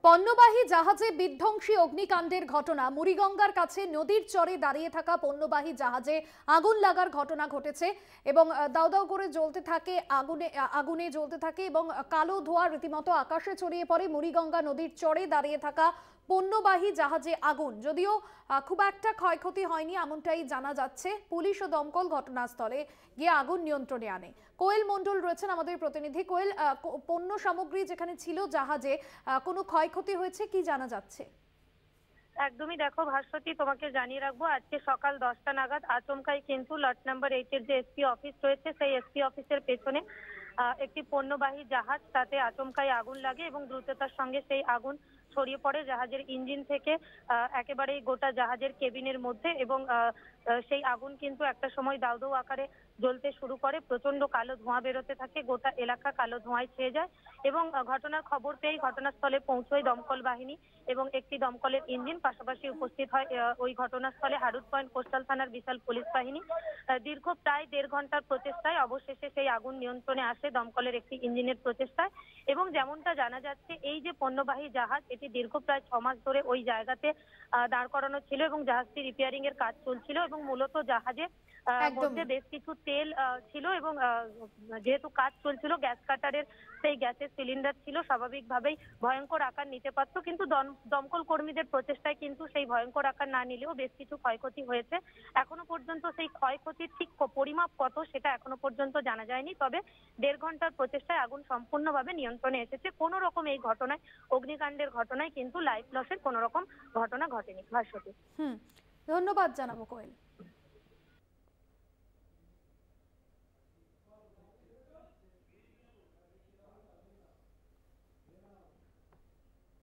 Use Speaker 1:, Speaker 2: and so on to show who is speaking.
Speaker 1: পণ্যবাহী জাহাজে বিধ্বংসী অগ্নিকাণ্ডের ঘটনা। মুড়িগঙ্গার কাছে নদীর চরে দাঁড়িয়ে থাকা পণ্যবাহী জাহাজে আগুন লাগার ঘটনা ঘটেছে এবং দাউ দাউ করে জ্বলতে থাকে, আগুনে জ্বলতে থাকে এবং কালো ধোঁয়া রীতিমতো আকাশে ছড়িয়ে পড়ে। মুড়িগঙ্গা নদীর চরে দাঁড়িয়ে থাকা পণ্যবাহী জাহাজে আগুন, যদিও খুব একটা ক্ষয়ক্ষতি হয়নি এমনটাই জানা যাচ্ছে। পুলিশ ও দমকল ঘটনাস্থলে গিয়ে আগুন নিয়ন্ত্রণে আনে। কোয়েল মণ্ডল রয়েছেন আমাদের প্রতিনিধি। কোয়েল, পণ্য সামগ্রী যেখানে ছিল জাহাজে, কোনো ক্ষয়ক্ষতি হয়েছে কি জানা যাচ্ছে?
Speaker 2: একদমই, দেখো ভাস্বতী, তোমাকে জানিয়ে রাখবো আজকে সকাল 10টা নাগাদ আচমকাই কিন্তু লট নাম্বার 8-এর যে এসপি অফিস রয়েছে সেই এসপি অফিসের পেছনে একটি পণ্যবাহী জাহাজ, তাতে আচমকাই আগুন লাগে এবং দ্রুততার সঙ্গে সেই আগুন ছড়িয়ে পড়ে জাহাজের ইঞ্জিন থেকে একেবারেই গোটা জাহাজের কেবিনের মধ্যে এবং সেই আগুন কিন্তু একটা সময় দাউ দাউ আকারে জ্বলতে শুরু করে। প্রচন্ড কালো ধোঁয়া বেরোতে থাকে, গোটা এলাকা কালো ধোঁয়ায় ছেয়ে যায় এবং ঘটনার খবর পেয়েই ঘটনাস্থলে পৌঁছয় দমকল বাহিনী এবং একটি দমকলের ইঞ্জিন। পাশাপাশি উপস্থিত হয় ওই ঘটনাস্থলে হারুট পয়েন্ট কোস্টাল থানার বিশাল পুলিশ বাহিনী। দীর্ঘ প্রায় 1.5 ঘন্টার প্রচেষ্টায় অবশেষে সেই আগুন নিয়ন্ত্রণে আসে দমকলের একটি ইঞ্জিনের প্রচেষ্টায়। এবং যেমনটা জানা যাচ্ছে, এই যে পণ্যবাহী জাহাজ, এটি দীর্ঘ প্রায় 6 মাস ধরে ওই জায়গাতে দাঁড় করানো ছিল এবং জাহাজটি রিপেয়ারিং এর কাজ চলছিল এবং মূলত জাহাজে মধ্যে বেশ কিছু তেল ছিল এবং যেহেতু কাজ চলছিল, গ্যাস কাটারের সেই গ্যাসের সিলিন্ডার ছিল, স্বাভাবিকভাবেই ভয়ঙ্কর আকার নিতে পারত, কিন্তু দমকল কর্মীদের প্রচেষ্টায় কিন্তু সেই ভয়ঙ্কর আকার না নিলেও বেশ কিছু ক্ষয়ক্ষতি হয়েছে। এখনো পর্যন্ত সেই ক্ষয়ক্ষতির ঠিক পরিমাপ কত সেটা এখনো পর্যন্ত জানা যায়নি, তবে 1.5 ঘন্টার প্রচেষ্টায় আগুন সম্পূর্ণভাবে নিয়ন্ত্রণে এসেছে। কোনো রকম এই ঘটনায়, অগ্নিকাণ্ডের ঘটনায় কিন্তু লাইফ লসের কোনো রকম ঘটনা ঘটেনি। ভাস্বতী,
Speaker 1: ধন্যবাদ জানাবো কোয়েল।